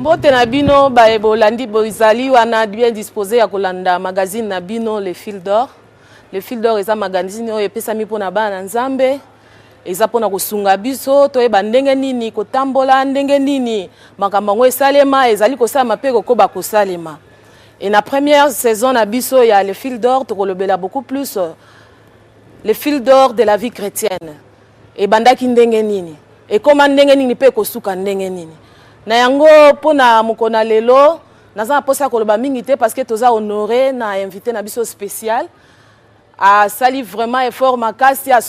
Bote Nabino, Bolandi Boizali, wana bien disposé à Kolanda magazine Nabino, le fil d'or. Le fil d'or est un magazine où epesami pona bana nzambe. Eza pona kosunga biso, toyeba ndenge nini kotambola ndenge nini makambo ngo esalema ezali kosala pe kokoba kosalema. Et la première saison na biso il y a le fil d'or, tokolobela beaucoup plus le fil d'or de la vie chrétienne. Et bandaki ndenge nini. Et comment ndenge nini pe kosuka ndenge nini. Na yango pona mukona lelo naza posa koloba mingi te parce que toza honoré na invité na biso spécial a sali vraiment effort makasi a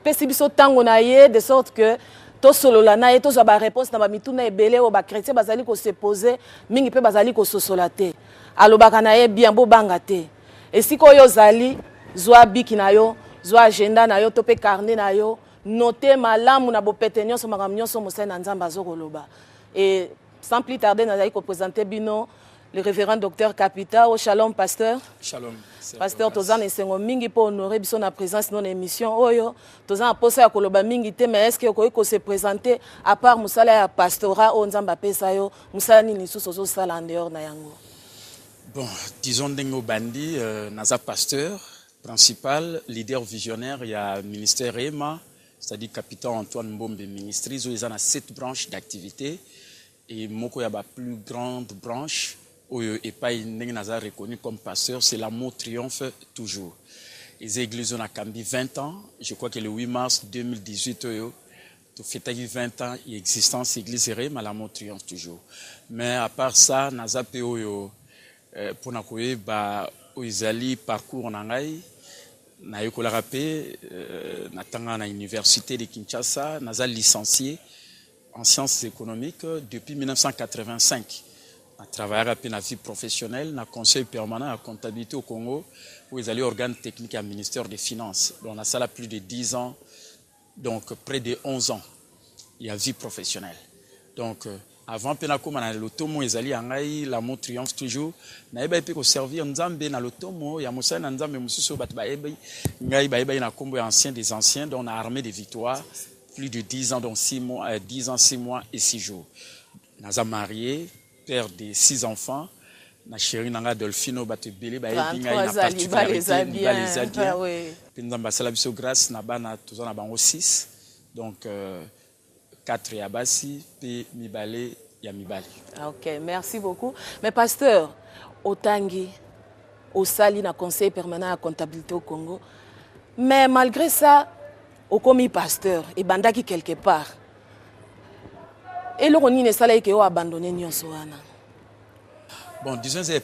pesi biso tango na ye de sorte que to solola na ye to za ba réponse na ba mituna ebele o ba chrétien bazali ko se poser mingi pe bazali ko sosola te alobaka na ye bien bo banga te esiko yo zali zwa biki na yo zwa agenda na yo to pe carnet na yo noter malamu na bo petenyo so makam nyonso mosena nzamba azokoloba. Et sans plus tarder, nous allons présenter Bino, le révérend docteur Capita. Au shalom, pasteur. Shalom. Pasteur, Tozan et Sengo Mingi pour honorer la présence de notre émission. Oyo, Tozan a posé à Koloba Mingi, mais est-ce que vous se présenter à part Moussala Pastora, Onzamba Pesayo, Moussala Ninisou Soso Sala en dehors Nayango? Bon, disons Dengo Bandi, Naza pasteur principal, leader visionnaire, il y a ministère EMA, c'est-à-dire capitaine Antoine Mbombe, ministre, ils ont 7 branches d'activité. Et moko ya ba plus grande branche et pas une naza reconnu comme pasteur, c'est l'amour triomphe toujours. Les églises ont cambi 20 ans, je crois que le 8 mars 2018 tout fait 20 ans l'existence église mais l'amour triomphe toujours. Mais à part ça, naza pe pour na koye ba oizali parcours nangai na yokola rapé na tanga na université de Kinshasa, naza licencié en sciences économiques depuis 1985. Je travaille dans la vie professionnelle, dans le conseil permanent à la comptabilité au Congo, où ils allaient organes techniques à ministère des Finances. Donc, on a ça plus de 10 ans, donc près de 11 ans. Il y a vie professionnelle. Donc, avant, on a l'automo, ils allaient en Aïe, l'amour triomphe toujours. On a pu servir Nzambe dans l'automo, il y a Moussa Nzambe, Moussa ancien des anciens, dont on a armé des victoires. Plus de 10 ans, donc 10 ans, 6 mois et 6 jours. Nous sommes mariés, père de 6 enfants. Na chérie nanga Dolphino Batebele ba ebinga ina particularité bien. Pendant basala biso grâce na bana tozana bango 6. Donc 4 ya basi pe mibale ya mibali. OK, merci beaucoup. Mais pasteur Otangi au sali na conseil permanent à comptabilité au Congo. Mais malgré ça au commis pasteur et bandaki quelque part et le roni ne sala que o abandonné nyonso wana. Bon, disons c'est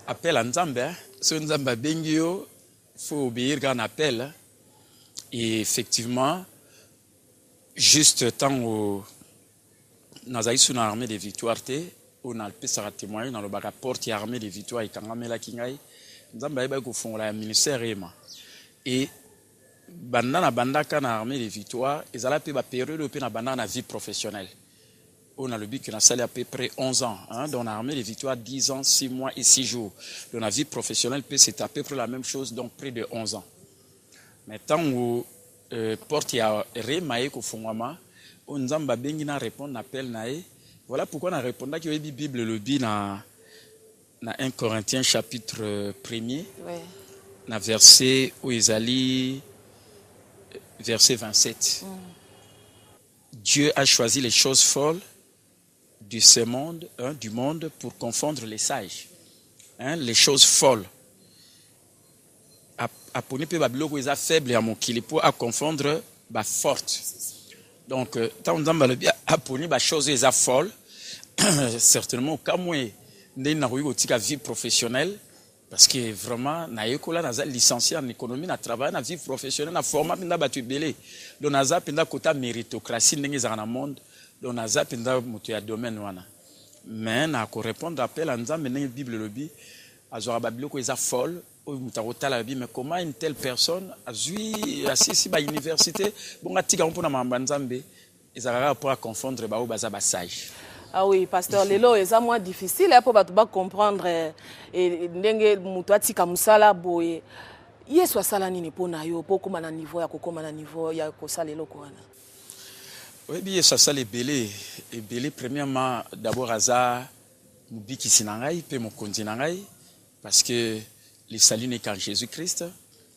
appel à Nzambe, so Nzamba bengio faut obéir à un appel et effectivement juste tant au nazaï sous l'armée des victoires te on a le sera témoigner dans le rapport qui armée des victoires et kangamela kingai Nzamba ba ko fond la ministère EMA et bandana bandaka na armée des victoires et ça la pe ba période pe na bandana na vie professionnelle. On a le but que na salle à peu près 11 ans hein dans l'armée des victoires 10 ans 6 mois et 6 jours. Dans la vie professionnelle c'est à peu près la même chose donc près de 11 ans. Mais tant où porte ya remaye ko fongama on nzamba bengi na répondre appel nae voilà pourquoi on a répondu que la Bible le dit na 1 Corinthiens chapitre 1er na verset où Isaïe verset 27. Dieu a choisi les choses folles de ce monde, du monde pour confondre les sages. Les choses folles. Aponi pe babiloko eza faible ya mokili pour à confondre ba forte. Donc tant nzamba le bien aponi ba choses eza folles certainement kamwe ndeni na koyi kotika vie professionnelle. Parce que vraiment, na yekola naza licencié en économie, na travail, na vie professionnelle, na format pinda batu belé. Donc naza pinda kota méritocratie ndenge za na monde. Donc naza pinda mutu ya domaine wana. Mais na ko répondre appel à Nzambe ndenge Bible lobi azora babiloko eza folle ou mutakota la bi mais comment une telle personne azui assisi ba université bonga tika mpona mamba Nzambe ezara pour confondre ba o baza ba sage. Ah oui, pasteur, lelo est moins difficile pour ba comprendre et ndenge mutu atika musala boye. Yesu asala nini pona yo po koma na niveau ya kokoma na niveau ya kosala lelo kwana. Oui, bien ça ça les belé et belé premièrement d'abord aza mobiki sinangai pe mokonzi nangai parce que le salut n'est qu'en Jésus-Christ.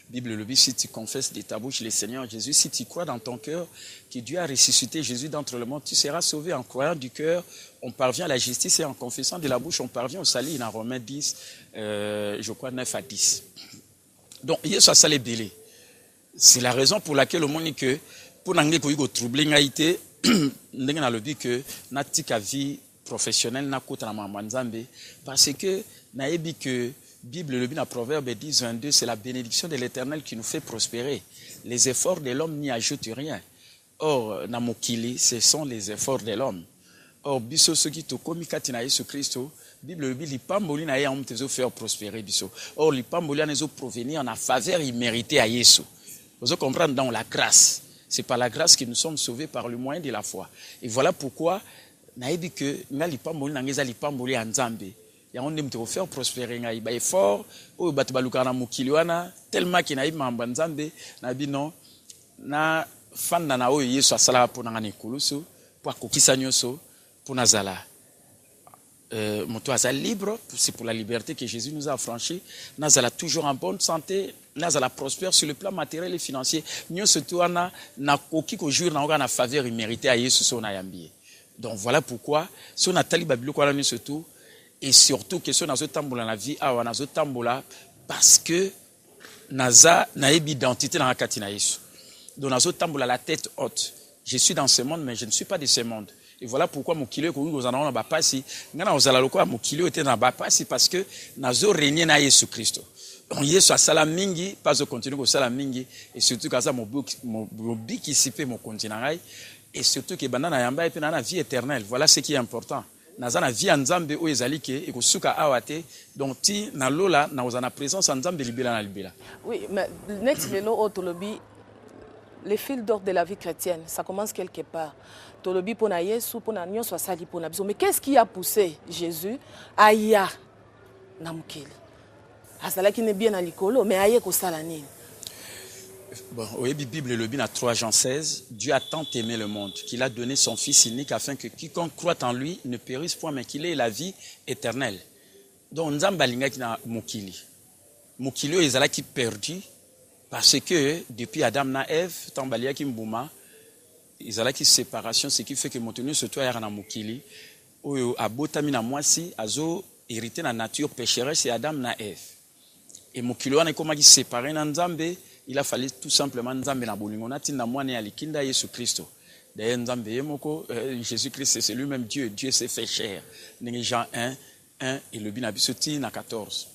Bible le dit, si tu confesses de ta bouche le Seigneur Jésus, si tu crois dans ton cœur que Dieu a ressuscité Jésus d'entre le monde, tu seras sauvé. En croyant du cœur, on parvient à la justice, et en confessant de la bouche, on parvient au salut. Dans Romains 10, je crois 9 à 10. Donc, il y a ça les délais. C'est la raison pour laquelle le monde dit que pour n'engager qu'on troubler ngaïté, n'engager dans le but que n'atika vie professionnelle n'a qu'autre manzambe parce que n'aébi que Bible le dit dans Proverbe 10 22, c'est la bénédiction de l'Éternel qui nous fait prospérer. Les efforts de l'homme n'y ajoutent rien. Or namokili, ce sont les efforts de l'homme. Or biso ceux qui te communiquent na Jésus Christ, Bible le dit l'ipamboli na yam te faire prospérer biso. Or l'ipamboli na zo provenir en faveur imméritée à Jésus. Vous comprenez dans la grâce. C'est par la grâce que nous sommes sauvés par le moyen de la foi. Et voilà pourquoi naïbi que nga l'ipamboli na ngeza l'ipamboli en Nzambe. Et on aime te faire prospérer ngai ba effort o batu baluka na mokili wana tellement que naïbi mamba Nzambe na bino na fanda na oyo Yesu asala pour ngani kulusu pour akokisa nyonso pour nazala moto azala libre, c'est pour la liberté que Jésus nous a affranchis. Nazala toujours en bonne santé, nazala prospère sur le plan matériel et financier. Nous surtout na koki ko jour na na faveur imméritée à Yesu son ayambi. Donc voilà pourquoi si on a tali babilo ko na surtout et surtout que si on a zo tambola la vie a on a zo tambola parce que naza na identité na kati na Yesu. Donc nazo tambola la tête haute. Je suis dans ce monde mais je ne suis pas de ce monde. Et voilà pourquoi mon kilo ko vous en a ba pasi ngana ozala lokwa mon kilo était na ba pasi parce que nazo régner na Yesu Christ. Donc Yesu asala mingi pas au continuer ko sala mingi et surtout kaza mo biki sipe mo continental et surtout que banana yamba et na vie éternelle. Voilà ce qui est important. Naza na vie en Nzambe o ezali ke e ko suka awate donc ti na lola na ozana présence en Nzambe libela na libela. Oui, mais net lelo otolobi les fils d'or de la vie chrétienne, ça commence quelque part. Tolobi pona Yesu pona nyonso asali pona biso. Mais qu'est-ce qui a poussé Jésus à ya na mukili? Asala ki ne bien na likolo, mais aye ko sala nini? Bon, au Bible le dit dans 3 Jean 16, Dieu a tant aimé le monde qu'il a donné son Fils unique afin que quiconque croit en lui ne périsse point mais qu'il ait la vie éternelle. Donc nzamba linga ki na mukili. Mukili ezala ki perdu. Parce que depuis Adam na Ève, tambalia ki mbuma, ils ont la séparation, ce qui fait que Montenu se trouve à Mokili, où abotami na mwasi, azo hérité la nature pécheresse, c'est Adam na Ève. Et Mokili wana comme qui séparé na Nzambe, il a fallu tout simplement Nzambe na bolingo na tinda mwana alikinda Yesu Christo. D'ailleurs Nzambe yemoko Jésus Christ c'est lui-même Dieu, Dieu s'est fait chair. Nengi Jean 1 et le binabisoti na 14.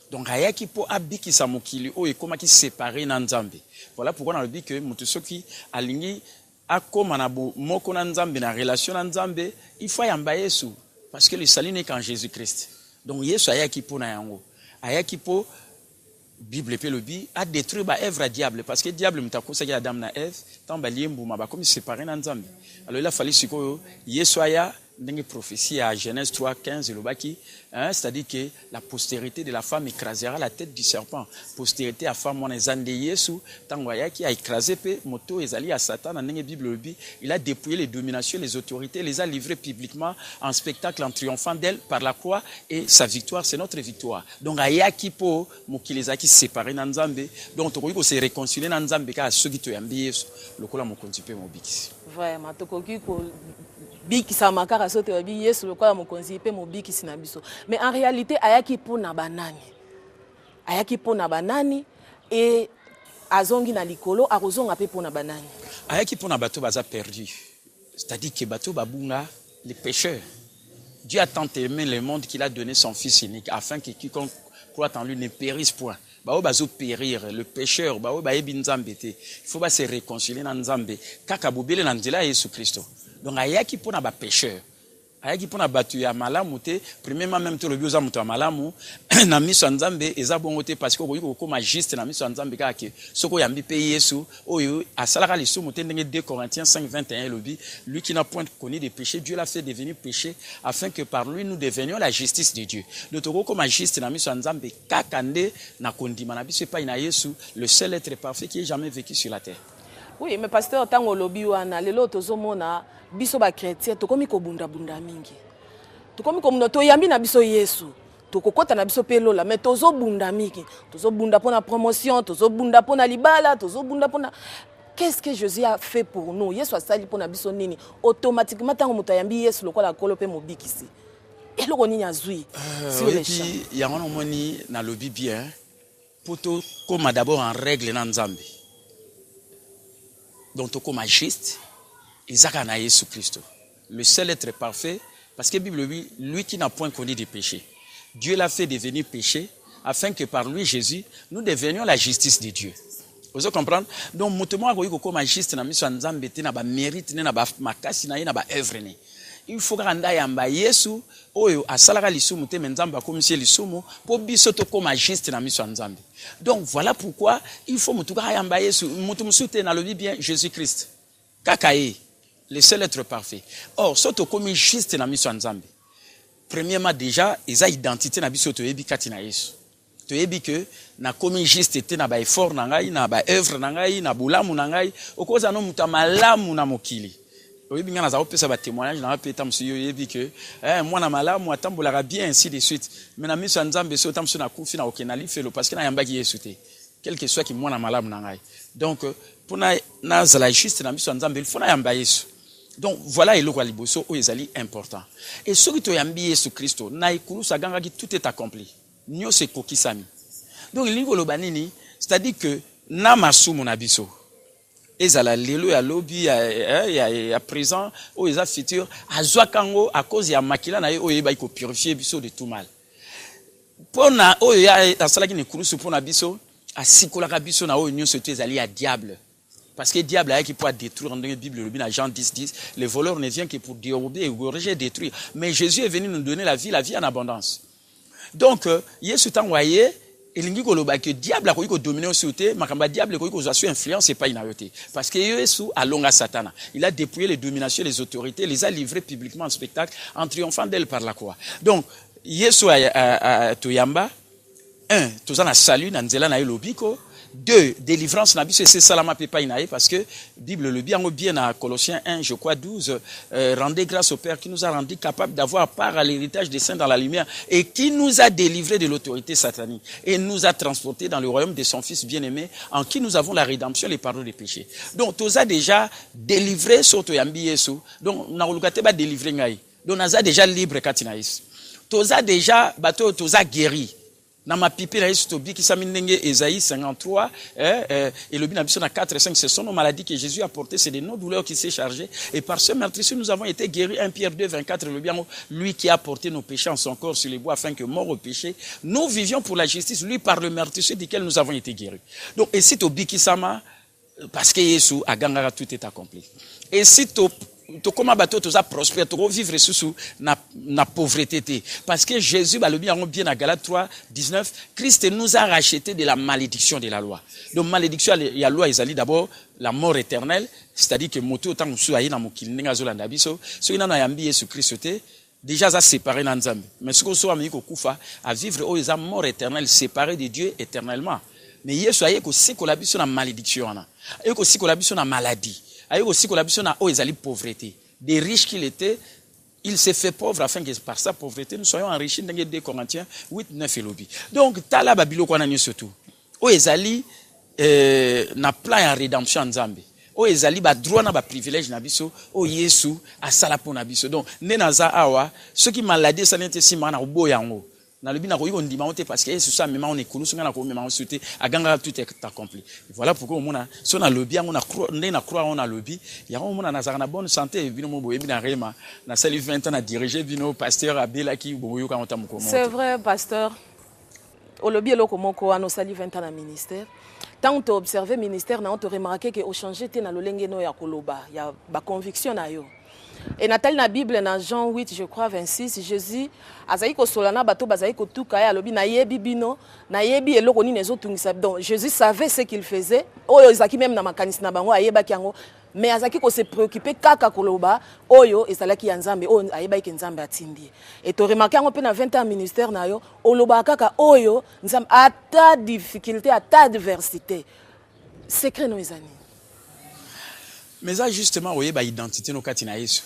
Donc ayaki po abiki sa mokili o ekoma ki séparé na Nzambe. Voilà pourquoi on a dit que mutu soki alingi akoma na moko na Nzambe na relation na Nzambe, il faut yamba Yesu parce que le salut n'est qu'en Jésus-Christ. Donc Yesu ayaki po na yango. Ayaki po Bible pe lobi a détruit ba Ève à diable parce que diable mutakosa ki Adam na Ève tamba liembu ma ba comme séparé na Nzambe. Alors il a fallu siko Yesu aya une prophétie à Genèse 3:15 le baki, c'est-à-dire que la postérité de la femme écrasera la tête du serpent. Postérité à femme on ezande Yesu tangwaya qui a écrasé pe moto ezali à Satan dans la Bible il a dépouillé les dominations, les autorités, les a livrés publiquement en spectacle en triomphant d'elle par la croix et sa victoire c'est notre victoire. Donc ayaki po mokilezaki séparé na Nzambe donc tokoki ko se réconcilier na Nzambe ka soki to yambi Yesu lokola mokonzi pe mobiki. Vraiment tokoki ko biki sa makara sote wabi Yesu lokola mokonzi pe mobiki sina biso. Mais en réalité ayaki pona banani. Ayaki pona banani et azongi na likolo akozonga pe pona banani. Ayaki pona bato baza perdu. C'est-à-dire que bato babunga les pécheurs. Dieu a tant aimé le monde qu'il a donné son Fils unique afin que quiconque croit en lui ne périsse point. Bao bazo périr le pécheur bao ba yebi Nzambe te. Il faut ba se réconcilier na Nzambe kaka bobele na nzela Yesu Christo. Donc ayaki pona ba pécheur. Ayaki pona batu ya malamu te, premièrement même to le bioza muto malamu na miso Nzambe eza bongo te parce que ko koma juste na miso Nzambe ka ke soko yambi pe Yesu oyo asalaka lisumu te ndenge 2 Corinthiens 5:21 lobi, lui qui n'a point connu de péché, Dieu l'a fait devenir péché afin que par lui nous devenions la justice de Dieu. Donc to koma juste na miso Nzambe kaka nde na kondima na biso pa ina Yesu, le seul être parfait qui ait jamais vécu sur la terre. Oui, mais pasteur tango lobi wana lelo tozomona biso ba chrétien tokomi ko bunda mingi. tokomi comme toyambi na biso Yesu tokokota na biso pe lola mais tozobunda miki tozobunda pona promotion tozobunda pona libala tozobunda pona qu'est-ce que Jésus a fait pour nous Yesu asali pona biso nini automatiquement tango moto yambi Yesu lokola kolo pe mobikisi eloko nini azui sur les champs il y a un moni na lobi bien pour to comme d'abord en règle na Nzambe donc to comme juste Isaac na Jésus Christ le seul être parfait parce que Bible lui qui n'a point connu de péché Dieu l'a fait devenir péché afin que par lui, Jésus, nous devenions la justice de Dieu. Vous comprenez? Donc, mutumo akoyiko comme juste na miso nzambe te na ba mérite na ba makasi na ye na ba œuvre ne. Il faut randa yamba Yesu oyo asalaka lisumu te nzambe akomisie lisumu po biso to comme juste na miso nzambe. Donc voilà pourquoi il faut mutuka yamba Yesu mutumu te na lobi bien Jésus-Christ. Kakaye, le seul être parfait. Or, soto comme juste na miso nzambe. Premièrement déjà, ils ont identité na biso toyebi kati na Yesu. Toyebi que na komi juste te na ba effort na ngai na ba œuvre na ngai na bulamu na ngai okoza no muta malamu na mokili. Oyebi ngana za opesa ba témoignage na peta msuyo yebi que mwana malamu atambolaka bien ainsi de suite. Mais na miso nzambe so tamso na kufi na okenali felo parce que na yambaki Yesu te. Quel que soit ki mwana malamu na ngai. Donc pour na zala juste na miso nzambe il faut na yamba Yesu. Donc voilà eloko liboso o ezali important. Et ce qui toyambi Yesu Kristo na ikulu saganga ki tout est accompli. Nyo se kokisami. Donc lingo lobanini, c'est-à-dire que na masumu na biso. Ezala lelo ya lobi ya présent o eza futur azwa kango à cause ya makila na ye o yeba ko purifier biso de tout mal. Pona o ya asalaki ne kulusu pona biso asikola biso na o nyo se ezali ya diable. Parce que le diable qui peut détruire, dans la Bible, dans Jean 10, le voleur ne vient que pour dérober, égorger, détruire. Mais Jésus est venu nous donner la vie en abondance. Donc, Jésus t'a envoyé, et il dit que le diable a dominé sur terre, mais le diable a su influence, c'est pas une arrêté. Parce que Jésus a longa Satan. Il a dépouillé les dominations, les autorités, les a livrés publiquement en spectacle, en triomphant d'elle par la croix. Donc, Jésus a Toyamba, tout ça, salut, Nanzela, na lobiko. 2, délivrance na biso c'est salama pepa inaye parce que Bible le bien à Colossiens 1 je crois 12 rendez grâce au Père qui nous a rendu capable d'avoir part à l'héritage des saints dans la lumière et qui nous a délivrés de l'autorité satanique et nous a transportés dans le royaume de son fils bien-aimé en qui nous avons la rédemption les pardons des péchés. Donc tous a déjà délivré soto yambi Yesu. Donc na olukate ba délivrer ngai. Donc naza déjà libre katina Yesu. Tous a déjà bateau tous a guéri. Na ma pipi na Yesu tobi qui s'amène Ésaïe 53 et le bin abisso na 4 et 5 ce sont nos maladies que Jésus a portées c'est de nos douleurs qui s'est chargé et par ce meurtrissure nous avons été guéris 1 Pierre 2 24 le bien lui qui a porté nos péchés en son corps sur les bois afin que mort au péché nous vivions pour la justice lui par le meurtrissure duquel nous avons été guéris. Donc et si tobi qui sama parce que Yesu a gangara tout est accompli. Et si to comment bateau tout ça prospère to vivre sous na pauvreté parce que Jésus ba le bien à Galates 3 19 Christ nous a racheté de la malédiction de la loi. Donc malédiction il y a loi ezali d'abord la mort éternelle c'est-à-dire que moto tant musu ayi na mokili ndenge azolanda biso so ina na yambi Yesu Christ te déjà ça séparé na Nzambe mais ce qu'on soit ami ko kufa à vivre o eza mort éternelle séparé de Dieu éternellement mais Yesu ayi ko sikola biso na malédiction na ayi ko sikola biso na maladie. Aïe aussi que la mission a la pauvreté. Des riches qu'il était, il s'est fait pauvre afin que par sa pauvreté nous soyons enrichis dans les 2 Corinthiens 8, 9 et lobby. Donc, tala babilo qu'on a surtout. O ezali na plan en rédemption en Zambie. O ezali ba droit na ba privilège na biso, o Yesu asala po na biso. Donc, nenaza awa, ceux qui maladie ça n'était si mana obo yango. Na le bina ko yiko ndima ote parce que Yesu ça même on est kulu sunga na ko même on souté aganga tout est accompli. Voilà pourquoi on a so na lobby on a croix na croix on a lobby ya on a na bonne santé bino mo boyebi na rema na sali 20 ans à diriger bino pasteur Abela qui boyo ka on ko. C'est vrai pasteur. Au lobby eloko moko ano sali 20 ans na ministère. Tant tu observé ministère na on te remarqué que au changer te na lolenge no ya koloba ya ba conviction na yo. Et Nathalie na Bible dans Jean 8 je crois 26 Jésus azali ko solana bato bazali ko tuka ya lobi na yebi bino na yebi eloko ni nezo tungisa donc Jésus savait ce qu'il faisait oyo ezaki même na makanisi na bango ayeba kiango mais azaki ko se préoccuper kaka koloba oyo ezalaki ya Nzambe oyo ayeba ki Nzambe atindi et to remarquer ngo pe na 20 ans ministère na yo oloba kaka oyo Nzambe ata difficulté ata adversité secret no ezani mais ça justement oyeba identité no katina Yesu.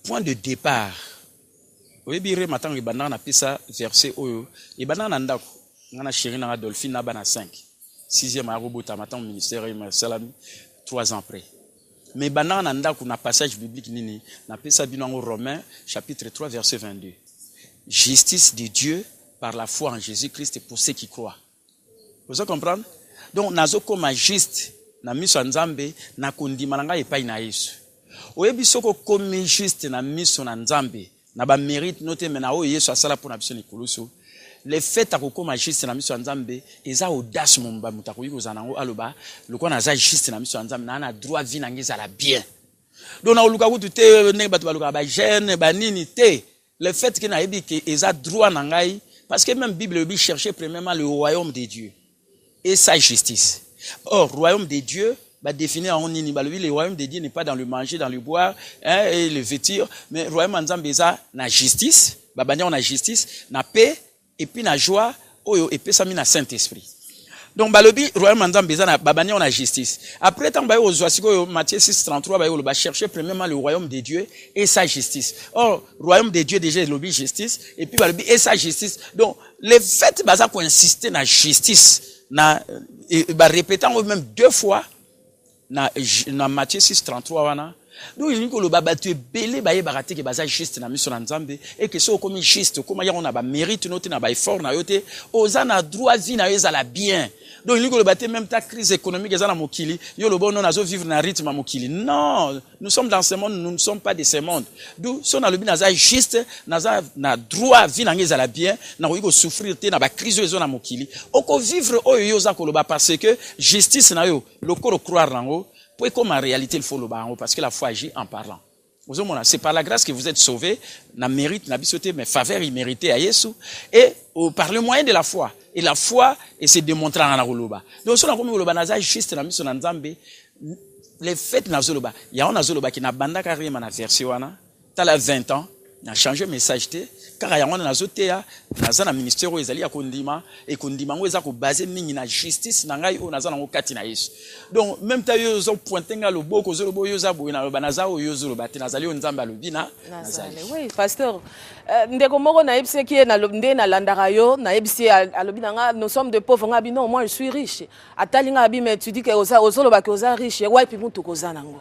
Point de départ oyebire matanga ibanda na pesa verset oyo ibanda na ndako ngana chérie na Adolphine na bana 5 6e à robota matin ministère et salami 3 ans après. Mais bana na ndako na passage biblique nini na pesa bino en Romains chapitre 3 verset 22. Justice de Dieu par la foi en Jésus-Christ pour ceux qui croient. Vous comprenez? Donc nazo comme juste na miso nzambe na kondima nga epai na Yesu. Oyebi soko comme juste na miso na nzambe na ba mérite noté mena o Yesu asala pour na biso nikulusu. Le fait à kokoma juste na miso nzambe eza audace momba mutako yiko zanango aloba lokwa na za juste na miso nzambe na droit vie na ngeza la bien. Donc na oluka kutu te ne batu baluka ba jeune ba nini te. Le fait que na yebi que eza droit na ngai parce que même Bible obi chercher premièrement le royaume de Dieu et sa justice. Or royaume de Dieu va définir en nini balobi le royaume de Dieu n'est pas dans le manger, dans le boire et le vêtir, mais royaume nzambe eza na justice, babanya on a justice, na paix et puis na joie oyo et puis ça mi na Saint-Esprit. Donc balobi royaume nzambe eza na babanya on a justice. Après tant ba yo ozwasiko Matthieu 6:33 ba yo ba chercher premièrement le royaume de Dieu et sa justice. Or royaume de Dieu déjà lobi justice et puis balobi et sa justice. Donc le fait baza ko insister na justice na ba répétant même 2 fois na Matthieu 6:33 wana. Donc il dit que le baba tu belé ba yebarate ke baza juste na miso na nzambe et que so comme juste comme ya on a ba mérite noté na ba effort na yote oza na droit vie na yeza la bien. Donc il dit que le bate même ta crise économique eza na mokili yo le bon non azo vivre na rythme mokili. Non, nous sommes dans ce monde, nous ne sommes pas de ce monde. Donc so na lobi na za juste na droit vie na yeza la bien na ko souffrir te na ba crise ezo na mokili. Oko vivre oyo yo za ko loba parce que justice na yo le corps croire nango. Pour comme en réalité il faut le baron parce que la foi agit en parlant. C'est par la grâce que vous êtes sauvés, na mérite, na bisoté, mais faveur imméritée à Yesu et par le moyen de la foi. Et la foi et c'est démontré en Aroloba. Donc si on a comme le banaza juste na mission nzambe, les fêtes na zoloba. Il y a un azoloba qui n'a banda carrément na version wana, t'as la 20 ans, n'a changé message té, car il y a un azotea, na ministère où ezali ya kondima et kondima où ezako basé mingi na justice na ngai o na zana okati na Yesu. Donc même ta yo zo pointenga lo boko zo lo boyo za bo na banaza o yo zo lo bati na zali o nzamba lo bina nazali. Oui, pasteur. Ndeko moko na ebisi ki na lobnde na landaka yo na ebisi alobi nga nous sommes de pauvres nga bino moi je suis riche. Atali nga bi mais tu dis que oza ozolo ba que oza riche wa epi mutu koza nango.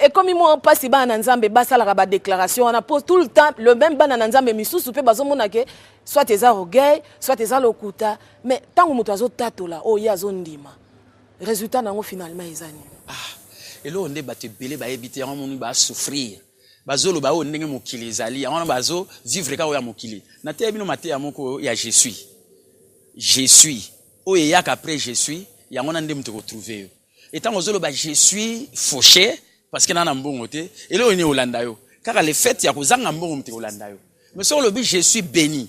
Et comme moi passe ba na nzambe basala ba déclaration on a pose tout le temps le même ba na nzambe misusu pe bazomona ke soit eza orgueil soit eza lokuta mais tango mutu azotatola o ya zondima résultat nango finalement ezani et là on est battu belé ba éviter on moni ba souffrir bazolo ba o ndenge mokili ezali on bazo vivre ka o ya mokili na te bino mate ya moko ya je suis o ya qu'après je suis ya ngona ndem te retrouver. Et tant que je suis fauché parce que nana mbongo te et là on est Holanda yo car les fêtes ya kozanga mbongo te Holanda yo mais sur le but je suis béni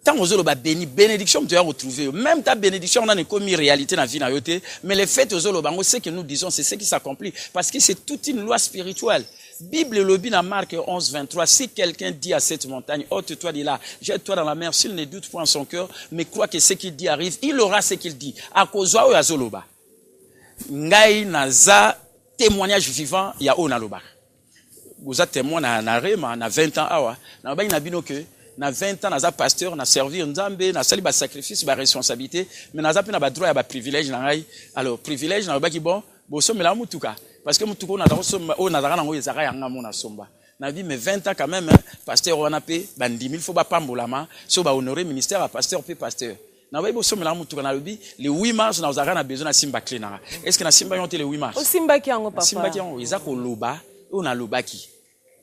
tant que béni bénédiction tu vas retrouver même ta bénédiction on a comme réalité dans vie na yote mais les fêtes aux ce que nous disons c'est ce qui s'accomplit parce que c'est toute une loi spirituelle. Bible lobby dans Marc 11:23 si quelqu'un dit à cette montagne ôte-toi de là jette-toi dans la mer s'il ne doute point en son cœur mais croit que ce qu'il dit arrive il aura ce qu'il dit à cause wa azoloba ngai naza témoignage vivant ya ona loba vous êtes témoin na rema na 20 ans awa na ba ina bino que na 20 ans naza pasteur na servir nzambe na sali ba sacrifice ba responsabilité mais naza pe na ba droit ya ba privilège na ngai alors privilège na ba ki bon boso mela mutuka parce que mutuko na daso o na dara ngo ezaka yanga mona somba na vie mais 20 ans quand même pasteur on a pe bandimi il faut ba pambolama so ba honorer ministère à pasteur pe pasteur. Na webo so mela mutu kana lobi le 8 mars na uzaka na besoin na simba clé na. Est-ce que na simba yonte le 8 mars? O simba ki yango papa. Simba ki yango ezako loba o na lobaki.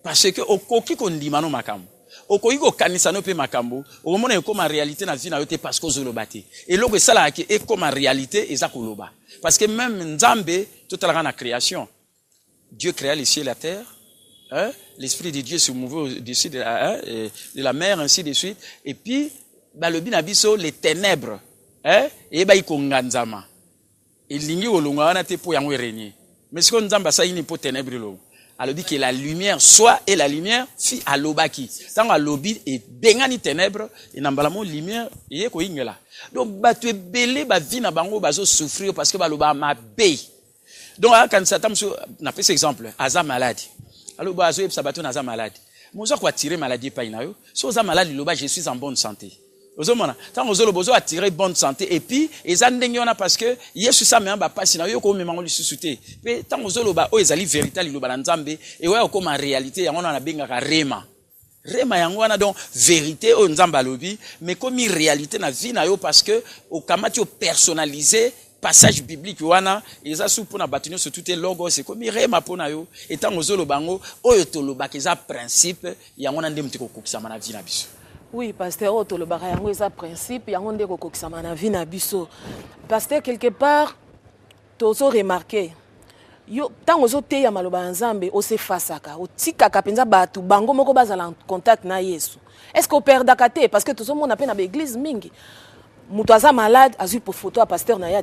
Parce que okoki kondima no makambo. Okoki ko kanisa no pe makambo. O mona ko ma réalité na vie na yote parce que ozolobati. Et loko sala ki e ko ma réalité ezako loba. Parce que même Nzambe toute la création. Dieu créa les cieux et la terre. Hein? L'esprit de Dieu se mouvait au-dessus de la mer ainsi de suite et puis balobi na biso les ténèbres et ba ikonganzama elingi olonga wana te po yango régner mais ce qu'on nzamba ça ini po ténèbres lo alobi que la lumière soit et la lumière fi alobaki tant alobi et bengani ténèbres et nambala mo lumière et ko ingela donc batu ebele ba vie na bango bazo souffrir parce que baloba mabe donc quand ça tam na fait exemple aza malade alors bazo yebsa batu na za malade mozo ko attirer maladie pa ina yo so oza malade loba je suis en bonne santé ozomona tant ozolo bozo attirer bonne santé et puis eza ndenge wana parce que Yesu sa me ba pasi na yo ko memango lisusu te pe tant ozolo ba o ezali vérité liloba na Nzambe et ouais comme en réalité yango na bengaka rema rema yango wana donc vérité o Nzambe alobi mais comme réalité na vie na yo parce que au kamati o personnaliser passage biblique wana eza sous pona batunyo surtout te logo c'est comme rema pona yo etant ozolo bango oyo toloba keza principe yango na ndemte ko kokisa na vie na biso. Oui, pasteur, auto le barayango est un principe, yango ndeko kokisama na vie na biso. Pasteur, quelque part, tozo remarqué. Yo, tant ozo te ya maloba nzambe, o se fasaka, o tikaka penza batu, bango moko bazala en contact na Yesu. Est-ce qu'on perd dakate? Parce que tozo mona pe na église mingi. Mutu aza malade, azui pour photo a pasteur na ya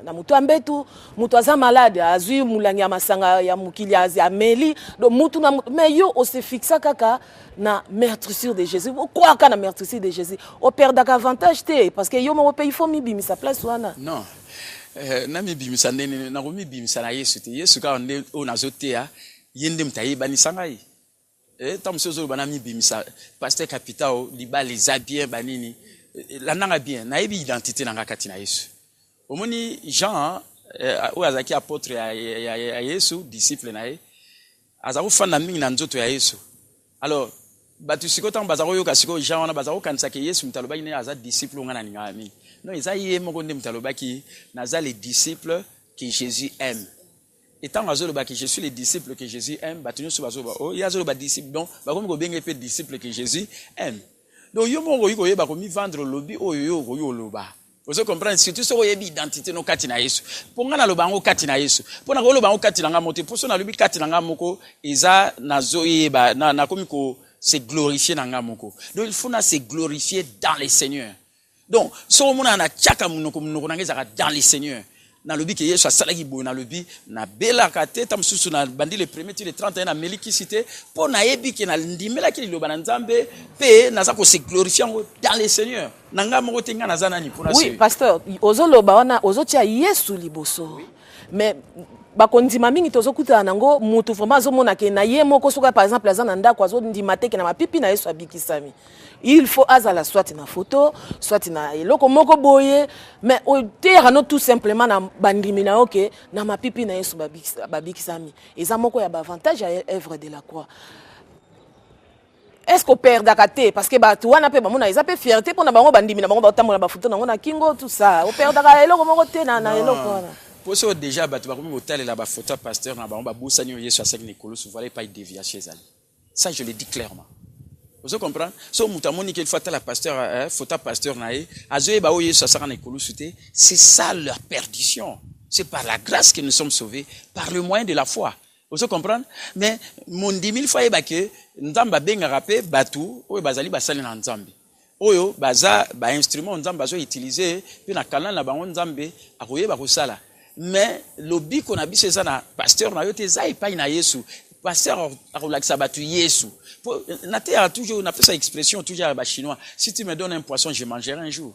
na mutu ambetu, mutu aza malade, azui mulangi ya masanga ya mukili ya meli, donc mutu na mais yo o se fixa kaka na meurtrissure de Jésus. Quoi ka na meurtrissure de Jésus? O perdaka avantage te parce que yo mo pe il faut mi bimisa place wana. Non. Na mi bimisa nene na ko mi bimisa na Yesu te. Yesu ka onde o nazote ya yende mtayi banisa ngai. Tam sozo bana mi bimisa pasteur capitao liba les bien banini. La nanga bien na yebi identité nanga kati na Yesu omoni Jean o azaki apôtre ya Yesu disciple na ye azako fanda mingi na nzoto ya Yesu alors batu sikota bazako yoka siko Jean wana bazako kanisa ke Yesu mtaloba ine aza disciple ngana ninga mi non eza ye moko nde mtaloba ki naza les disciples que Jésus aime étant azolo ba que je suis les disciples que Jésus aime batu nyoso bazoba o yazolo ba disciple donc bakomi ko benga pe disciple que Jésus aime. Donc, yo mongo yiko yeba komi vendre lobby oyo yo loba. Vous comprenez surtout so yebi identité no kati na Yesu. Ponga na loba ngo kati na Yesu. Pona ko loba ngo kati na nga mote. Poso na lobi kati na nga moko eza nazo yeba na komi ko se glorifier na nga moko. Donc il faut na se glorifier dans le Seigneur. Donc so mona na chaka munoko na ngeza dans le Seigneur. Na lobi ke Yesu asalaki bo na lobi na bela kate tam susu na bandi le premier le 31 na meliki cité pour na yebi ke na ndimela ki loba na Nzambe pe na za ko se glorifier dans le Seigneur nanga moko tenga na zana ni pona. Oui pasteur ozo loba wana ozo tia Yesu liboso mais bakondima mingi tozokuta nango mutu vraiment azomona ke na ye moko soka par exemple azana ndako azondima te ke na mapipi na Yesu abikisami. Il faut azala soit na photo, soit na eloko moko boye, mais o terano tout simplement na bandimi na oke na mapipi na Yesu babikisami. Eza moko ya avantage à œuvre de la croix. Est-ce qu'on perd dakate parce que batu wana pe bamona eza pe fierté pona bango bandimi na bango batambola ba photo nango na kingo tout ça. O perd daka eloko moko te na eloko wana. Poso déjà batu bakomi hôtel la ba photo pasteur na bango ba busani Yesu asaki nekolo so voilà pas déviation ezali. Ça je le dis clairement. Vous comprenez? So mutamoni qu'il faut la pasteur photo pasteur nae azoe ba oye ça sera nekolo souté, c'est ça leur perdition. C'est par la grâce que nous sommes sauvés par le moyen de la foi. Vous comprenez? Mais mon 10 000 fois ba que Nzamba benga rapé batu oyo bazali basali na Nzambe. Oyo baza ba instrument Nzamba bazo utiliser puis na kala na bango Nzambe akoyeba kosala. Mais lobi qu'on a biso ça na pasteur na yo te za epai na Yesu. Pasteur akolakisa batu Yesu. Na terre toujours on a fait sa expression toujours à chinois. Si tu me donnes un poisson, je mangerai un jour.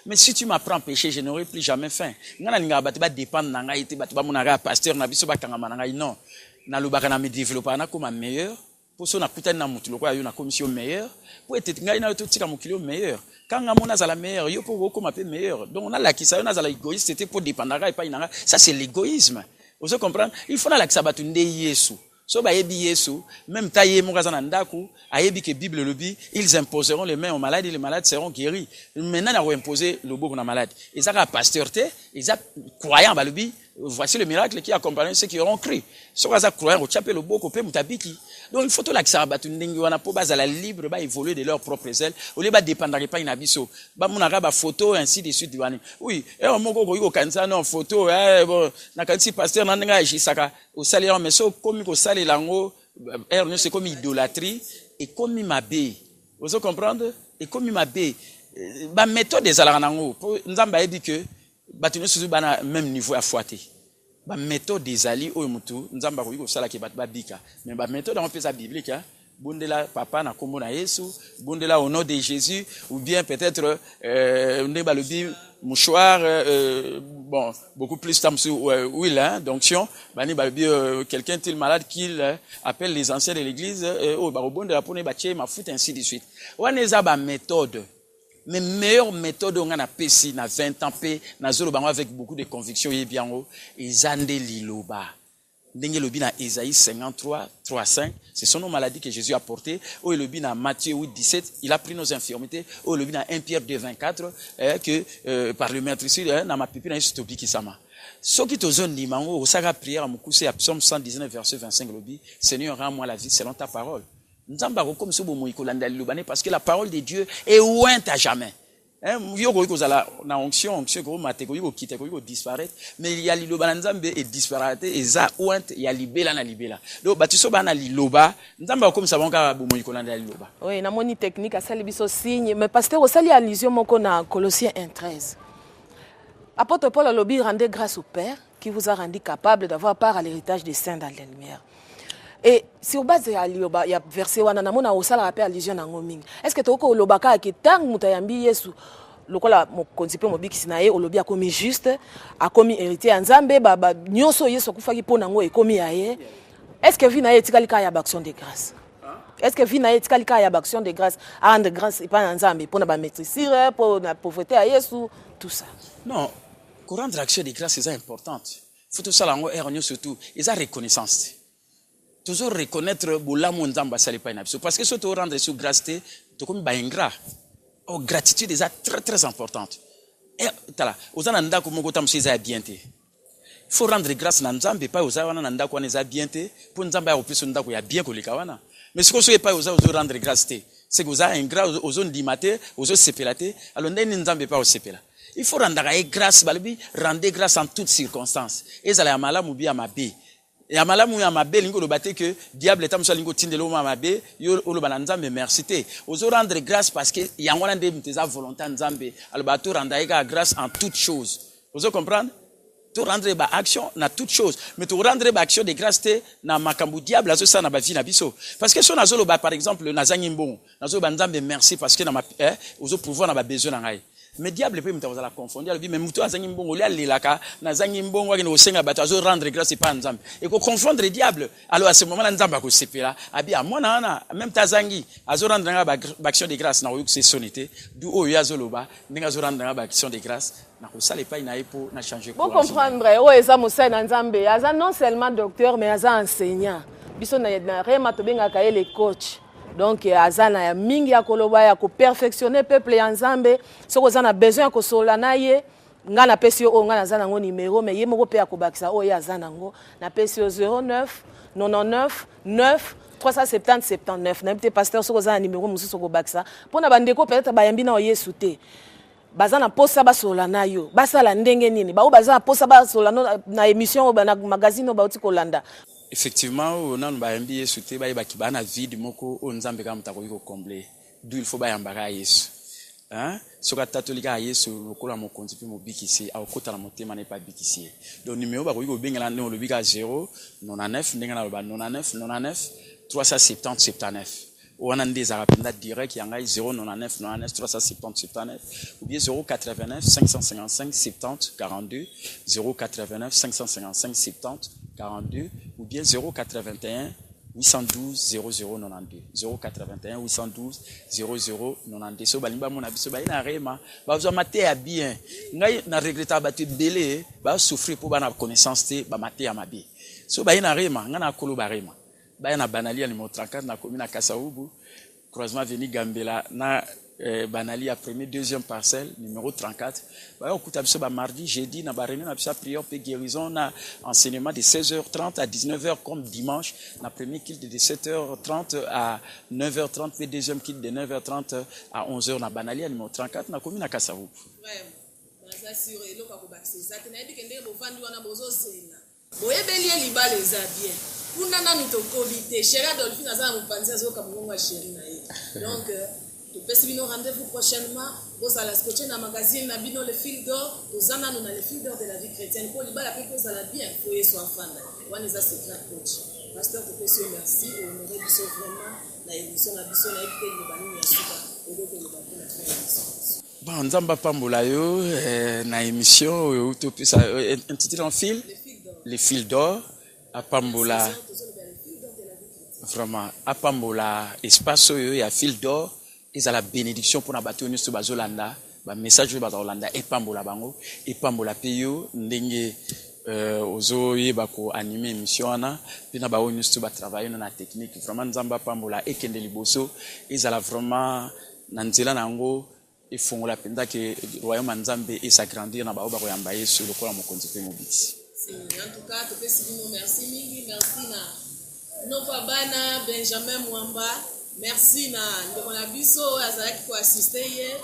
Mais si tu m'apprends péché, je n'aurai plus jamais faim. Ngana ninga batu ba dépendre na ngai te batu ba monaka pasteur na biso ba kangama na ngai non. Na lobaka na me développer na comme meilleur. Pour ça na kutana na mutu lokwa yo na commission meilleur. Pour être ngai na to tika mukilo meilleur. Kanga mona za la meilleure, yo pour ko m'appeler meilleur. Donc on a la kisa na za la égoïste, c'était pour dépendre na pas na. Ça c'est l'égoïsme. Vous comprenez? Il faut na la kisa batu nde Yesu. So ba yebi Yesu, même taillé mon gazan ndaku, a yebi que Bible le dit, ils imposeront les mains aux malades et les malades seront guéris. Maintenant, on a imposé le beau pour la malade. Ils ont pasteur té, ils ont croyant ba le dit, voici le miracle qui accompagne ceux qui auront cru. So gaza croyant, au chapé le beau kopé mutabiki. Donc il faut tout l'accès à batu ndengi wana po bas à la libre ba évoluer de leurs propres ailes. Au lieu ba dépendre pas ina biso. Ba munaka ba photo ainsi de suite diwani. Oui, et on moko ko yiko kanisa non photo bon na kanisi pasteur na nga jisaka au salaire mais so comme ko sale lango c'est comme idolâtrie et comme mabé. Vous comprenez? Et comme mabé ba méthode des alaka nango pour nzamba dit que batu nyoso bana même niveau à fouaté. Ba méthode des alliés au mutu nzamba ko yiko sala ke bat babika mais ba méthode on fait ça biblique hein bondela papa na kombo na Yesu, bondela au nom de Jésus, ou bien peut-être balobi mouchoir, bon, beaucoup plus huile, hein, d'onction, bani balobi quelqu'un est malade qu'il appelle les anciens de l'église, oh ba bondela pour ne bache ma foot ainsi de suite. Waneza ba méthode. Mais meilleure méthode on a pesi na 20 ans pe na zolo bango avec beaucoup de conviction et bien haut ezande liloba. Ndenge lobi na Ésaïe 53, 3, 5, ce sont nos maladies que Jésus a portées. Ou lobi na Matthieu 8, 17, il a pris nos infirmités. Ou lobi na 1 Pierre 2, 24, que par le maître ici, na ma pipi na Yesu tobi kisama. Ce qui te zone limango, au saga prière à Moukousse, à Psaume 119, verset 25, lobi, Seigneur, rends-moi la vie selon ta parole. Parce que la parole de Dieu est ointe à jamais. Na onction disparaître, mais il y a liloba nzambe et disparaître et za ointe il y a libela na libela. Donc batiso bana liloba nzamba comme ça bonka bomoyi kolanda liloba. Oui, na moni technique à sali biso signe, mais pasteur osali allusion moko na Colossiens 1:13. Apôtre Paul alobi rendez grâce au Père qui vous a rendu capable d'avoir part à l'héritage des saints dans la lumière. Et si on base ya lioba ya verset wana na mona osala rappel allusion na ngoming. Est-ce que toko lobaka ke tang mutayambi Yesu lokola mo konzipe mo bikisi na ye olobi akomi juste akomi héritier ya Nzambe ba nyonso Yesu kufaki pona ngo ekomi ya ye. Est-ce que vi na ye tikalika ya action de grâce? Est-ce que vi na ye tikalika ya action de grâce rendre grâce pas na Nzambe pona ba maîtriser pour la pauvreté à Yesu tout ça? Non, rendre action de grâce c'est important. Faut tout ça là on surtout et ça reconnaissance. Toujours reconnaître bolamu nzamba sali pa inabiso parce que ce te rendre sur grâce te comme ba ingrat. Oh gratitude est très très importante. Et tala ozana ndako moko tamsi za bien te. Il faut rendre grâce na nzambe pa ozana na ndako wana za bien te pour nzamba ya opesa ndako ya bien koleka wana. Mais ce que so pas ozo rendre grâce te. C'est que oza ingrat ozo ndimate ozo sepelate alors ndeni nzambe pa osepela. Il faut rendre grâce balibi rendre grâce en toutes circonstances. Ezala ya malamu bi ya mabe. Ya malamu ya mabe lingo lobate que diable est amsa lingo tindelo ma mabe yo oloba nzambe merci te ozo rendre grâce parce que yangwana nde mteza volonté nzambe albato rendre grâce en toutes choses ozo comprendre to rendre ba action na toutes choses mais to rendre ba action de grâce te na makambu diable azo ça na ba vie na biso parce que so nazo loba par exemple na zanyimbon nazo ba nzambe merci parce que na ma ozo pouvoir na ba besoin na ngai. Mais diable peut me la confondre. Il dit mais muto azangi mbongo li alelaka na zangi mbongo akino osenga bato azo rendre grâce pas nzambe. Et ko confondre le diable. Alors à ce moment là nzamba ko sepela abi amona na même tazangi azo rendre nga ba action de grâce na oyuk c'est sonité du oyo azoloba ndinga azo rendre nga ba action de grâce na ko sale pas na epo na changer quoi. Vous comprendre o eza mosai na nzambe aza non seulement docteur mais aza enseignant. Biso na rema to benga ka ele coach. Donc azana ya mingi ya koloba ya ko perfectionner peuple ya Nzambe soko zana besoin ya ko sola na ye nga na pesi o nga na zana ngo numéro mais ye moko pe ya ko bakisa o ya zana ngo na pesi 09 99 9 370 79 na mte pasteur soko zana numéro mususu ko bakisa pona bandeko peut-être bayambi na Yesu te bazana posa ba sola na yo basala ndenge nini ba o bazana posa ba sola na émission na magazine ba uti kolanda. Effectivement, on a bayambi Yesu te ba kibana vide moko o nzambe ka mutako ko combler. D'où il faut bayambaka Yesu. Hein? Soka tatolika Yesu lokola mo kontipi mo bikisi a okota na motema na pa bikisi. Donc numéro ba ko bengela no lobika 0 99 ndenga na ba 99 99 370 79. Ou on a des arapenda direct qui engaille 099 99 370 79 ou bien 089 555 70 42 089 555 70 42 ou bien 081 812 0092 081 812 0092 so balimba mona biso ba ina rema ba zo maté ya bien ngai na regretta ba te belé ba souffrir pour ba na connaissance te ba maté ya mabi so ba ina rema ngana kolo ba rema ba na banali numéro 34 na commune à Kasaoubu croisement veni Gambela na banali à premier deuxième parcelle numéro 34 ba okuta biso ba mardi jeudi na ba réunion na biso prière pe guérison na enseignement de 16h30 à 19h comme dimanche na premier culte de 17h30 à 9h30 puis deuxième culte de 9h30 à 11h na banali numéro 34 na commune à Kasaoubu. Baza sur eloko ko bakisa tena ebi kende bo vandu wana bozo zena boyebelie libala eza bien kuna nani to kobite chérie Dolphine azana mupanzi azoka mungu wa chérie na ye donc to pesi bino rendez-vous prochainement vous allez scotcher na magazine na bino le fil d'or ozana na le fil d'or de la vie chrétienne pour libala pe ça la bien pour yeso afanda wana za secret coach pasteur to pesi merci honorer biso vraiment na émission na biso na epite le bani ya suka odoto le bani na émission. Bon, nzamba pambola yo na émission oyo utopisa intitulé en fil les fils d'or à pambola vraiment à pambola espace oyo ya fil d'or eza la bénédiction pour na bato nyonso bazolanda ba message oyo bazolanda et pambola bango et pambola pe yo ndenge ozoyeba ko animer émission wana pina ba nyonso ba travailler na technique vraiment nzamba pambola ekende liboso ezala vraiment na nzela nango ifongola penda ke royaume nzambe et s'agrandir na baoba koyamba yesu lokola mokonzi pe mobiti. En tout cas, merci mingi, merci na Nova Bana Benjamin Mwamba, merci na Ndekona Biso azalaki ko assister hier.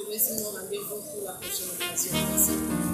Merci mon rendez-vous pour la prochaine occasion. Merci.